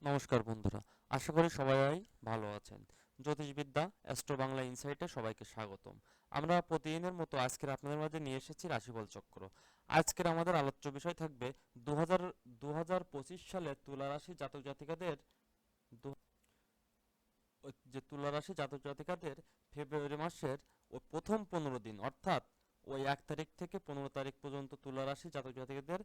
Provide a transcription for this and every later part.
নমস্কার বন্ধুরা, আশা করি সবাই ভালো আছেন। জ্যোতিষবিদ্যা অ্যাস্ট্রো বাংলা ইনসাইটে সবাইকে স্বাগতম। আমরা প্রতিদিনের মতো আজকের আপনাদের মাঝে নিয়ে এসেছি রাশিফল চক্র। আজকের আমাদের আলোচ্য বিষয় থাকবে 2025 সালে তুলা রাশি জাতক জাতিকাদের দু- তুলা রাশি জাতক জাতিকাদের ফেব্রুয়ারি মাসের ওই প্রথম 15 দিন, অর্থাৎ ওই 1 তারিখ থেকে 15 তারিখ পর্যন্ত তুলা রাশি জাতক জাতিকাদের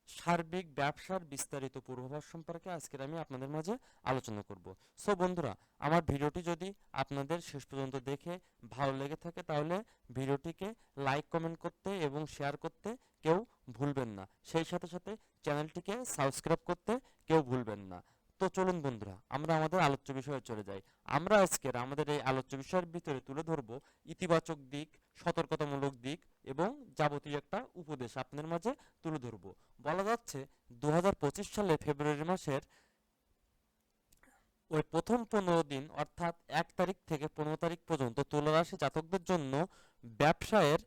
সার্বিক ব্যবসার বিস্তারিত পূর্বাভাস সম্পর্কে আজকের আমি আপনাদের মাঝে আলোচনা করব। সো বন্ধুরা, আমার ভিডিওটি যদি আপনাদের শেষ পর্যন্ত দেখে ভালো লেগে থাকে তাহলে ভিডিওটিকে লাইক কমেন্ট করতে এবং শেয়ার করতে কেউ ভুলবেন না। সেই সাথে সাথে চ্যানেলটিকে সাবস্ক্রাইব করতে কেউ ভুলবেন না। তো চলুন বন্ধুরা, আমরা আমাদের আলোচ্য বিষয়ে চলে যাই। আমরা আজকের আমাদের এই আলোচ্য বিষয়ের ভিতরে তুলে ধরব ইতিবাচক দিক, সতর্কতামূলক দিক এবং যাবতীয় একটা উপদেশ আপনাদের মাঝে তুলে ধরব। বলা যাচ্ছে 2025 সালে ফেব্রুয়ারি মাসের ওই প্রথম 15 দিন, অর্থাৎ 1 তারিখ থেকে 15 তারিখ পর্যন্ত তুলা রাশি জাতকদের জন্য ব্যবসায়ের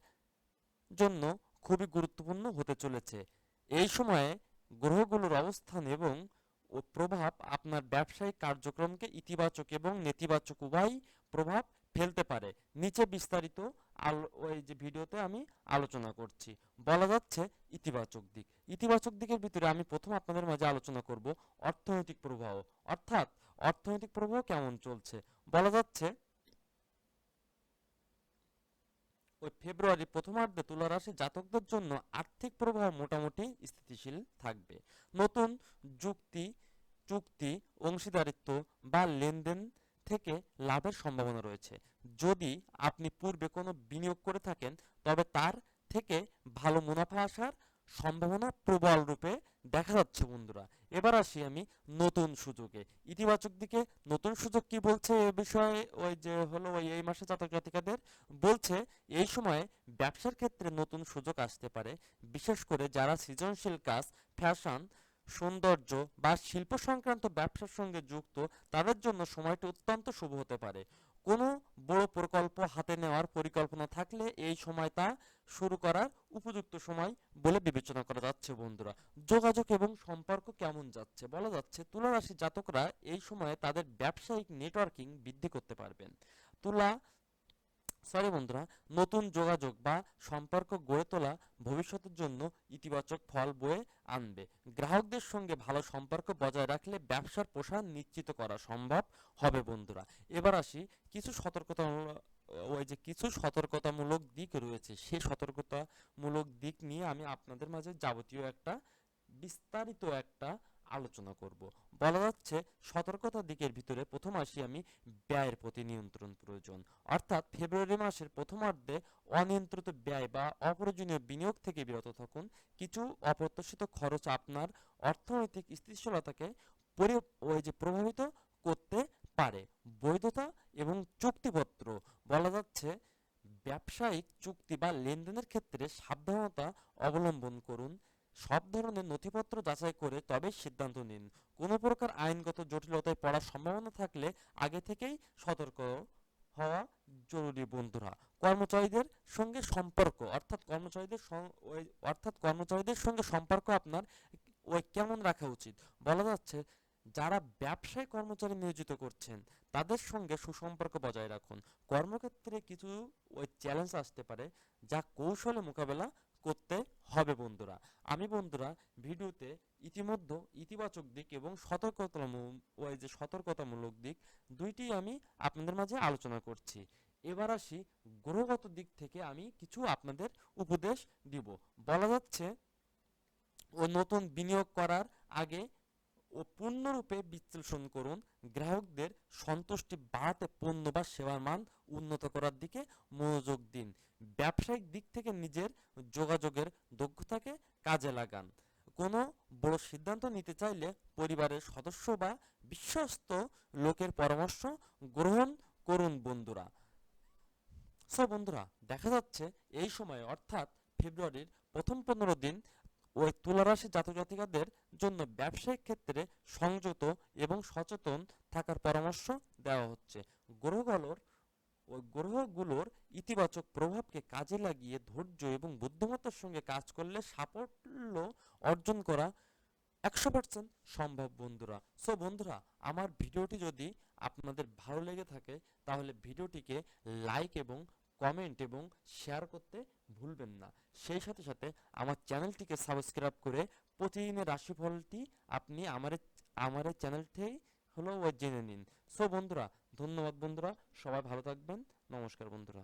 জন্য খুবই গুরুত্বপূর্ণ হতে চলেছে। এই সময়ে গ্রহগুলোর অবস্থান এবং ও প্রভাব আপনার ব্যবসায়িক কার্যক্রমকে ইতিবাচক এবং নেতিবাচক উভয় প্রভাব ফেলতে পারে। নিচে বিস্তারিত ওই যে ভিডিওতে আমি আলোচনা করছি। বলা যাচ্ছে ইতিবাচক দিক। ইতিবাচক দিকের ভিতরে আমি প্রথম আপনাদের মাঝে আলোচনা করব অর্থনৈতিক প্রভাব, অর্থাৎ অর্থনৈতিক প্রভাব কেমন চলছে। বলা যাচ্ছে ওই ফেব্রুয়ারি প্রথমার্ধে তুলা রাশির জাতকদের জন্য আর্থিক প্রবাহ মোটামুটি স্থিতিশীল থাকবে। নতুন যুক্তি চুক্তি, অংশীদারিত্ব বা লেনদেন থেকে লাভের সম্ভাবনা রয়েছে। যদি আপনি পূর্বে কোনো বিনিয়োগ করে থাকেন তবে তার থেকে ভালো মুনাফা আসার সম্ভাবনা প্রবল রূপে দেখা যাচ্ছে বন্ধুরা। এবার আসি আমি নতুন সুযোগে। ইতিবাচক দিকে নতুন সুযোগ কি বলছে এ বিষয়ে, ওই যে হলো ওই এই মাসে জাতক জাতিকাদের বলছে এই সময়ে ব্যবসার ক্ষেত্রে নতুন সুযোগ আসতে পারে। বিশেষ করে যারা সৃজনশীল কাজ, ফ্যাশন, সৌন্দর্য বা শিল্প সংক্রান্ত ব্যবসার সঙ্গে যুক্ত, তাদের জন্য সময়টি অত্যন্ত শুভ হতে পারে। কোনো বড় প্রকল্প হাতে নেওয়ার পরিকল্পনা থাকলে এই সময় তা শুরু করার উপযুক্ত সময় বলে বিবেচনা করা যাচ্ছে বন্ধুরা। যোগাযোগ এবং সম্পর্ক কেমন যাচ্ছে? বলা যাচ্ছে তুলা রাশির জাতকরা এই সময়ে তাদের ব্যবসায়িক নেটওয়ার্কিং বৃদ্ধি করতে পারবেন। তুলা সরি বন্ধুরা, নতুন যোগাযোগ বা সম্পর্ক গড়ে তোলা ভবিষ্যতের জন্য ইতিবাচক ফল বয়ে আনবে। গ্রাহকদের সঙ্গে ভালো সম্পর্ক বজায় রাখলে ব্যবসার প্রসার নিশ্চিত করা সম্ভব হবে বন্ধুরা। এবার আসি কিছু সতর্কতামূলক, ওই যে কিছু সতর্কতামূলক দিক রয়েছে, সেই সতর্কতামূলক দিক নিয়ে আমি আপনাদের মাঝে যাবতীয় একটা বিস্তারিত একটা আলোচনা করব। বলা যাচ্ছে সতর্কতার দিকের ভিতরে প্রথম আসি আমি ব্যয়ের প্রতি নিয়ন্ত্রণ প্রয়োজন। অর্থাৎ ফেব্রুয়ারি মাসের প্রথমার্ধে অনিয়ন্ত্রিত ব্যয় বা অপ্রয়োজনীয় বিনিয়োগ থেকে বিরত থাকুন। কিছু অপ্রত্যাশিত খরচ আপনার অর্থনৈতিক স্থিতিশীলতাকে ওই যে প্রভাবিত করতে পারে। বৈধতা এবং চুক্তিপত্র, বলা যাচ্ছে ব্যবসায়িক চুক্তি বা লেনদেনের ক্ষেত্রে সাবধানতা অবলম্বন করুন। সব ধরনের নথিপত্র যাচাই করে তবে সিদ্ধান্ত নিন। কোনো প্রকার আইনগত জটিলতায় পড়ার সম্ভাবনা থাকলে আগে থেকেই সতর্ক হওয়া জরুরি বন্ধুরা। কর্মচারীদের সঙ্গে সম্পর্ক, অর্থাৎ কর্মচারীদের সঙ্গে সম্পর্ক আপনার ওই কেমন রাখা উচিত। বলা যাচ্ছে যারা ব্যবসায় কর্মচারী নিয়োজিত করছেন তাদের সঙ্গে সুসম্পর্ক বজায় রাখুন। কর্মক্ষেত্রে কিছু ওই চ্যালেঞ্জ আসতে পারে, যা কৌশলে মোকাবেলা করতে হবে বন্ধুরা। আমি বন্ধুরা ভিডিওতে ইতিমধ্যে ইতিবাচক দিক এবং সতর্কতামূলক দিক দুইটি আমি আপনাদের মাঝে আলোচনা করছি। এবার আসি গ্রহগত দিক থেকে আমি কিছু আপনাদের উপদেশ দিব। বলা যাচ্ছে ও নতুন বিনিয়োগ করার আগে ও পূর্ণরূপে বিশ্লেষণ করুন। গ্রাহকদের সন্তুষ্টি বাড়াতে পণ্য বা সেবার মান উন্নত করার দিকে মনোযোগ দিন। ব্যবসায়িক দিক থেকে নিজের যোগাযোগের দক্ষতাকে কাজে লাগান। কোনো বড় সিদ্ধান্ত নিতে চাইলে পরিবারের সদস্য বা বিশ্বস্ত লোকের পরামর্শ গ্রহণ করুন বন্ধুরা। সো বন্ধুরা, দেখা যাচ্ছে এই সময়ে অর্থাৎ ফেব্রুয়ারির প্রথম 15 দিন ওই তুলারাশি জাতক জাতিকাদের জন্য ব্যবসায়িক ক্ষেত্রে সংযত এবং সচেতন থাকার পরামর্শ দেওয়া হচ্ছে। গ্রহগুলোর গ্রহগুলোর ইতিবাচক প্রভাবকে কাজে লাগিয়ে ধৈর্য এবং বুদ্ধিমত্তার সঙ্গে কাজ করলে সাফল্য অর্জন করা 100% সম্ভব বন্ধুরা। সো বন্ধুরা, আমার ভিডিওটি যদি আপনাদের ভালো লেগে থাকে তাহলে ভিডিওটিকে লাইক এবং কমেন্ট এবং শেয়ার করতে ভুলবেন না। সেই সাথে সাথে আমার চ্যানেলটিকে সাবস্ক্রাইব করে প্রতিদিনের রাশিফলটি আপনি আমার এই চ্যানেলটি হলো জেনে নিন। সো বন্ধুরা, ধন্যবাদ বন্ধুরা, সবাই ভালো থাকবেন। নমস্কার বন্ধুরা।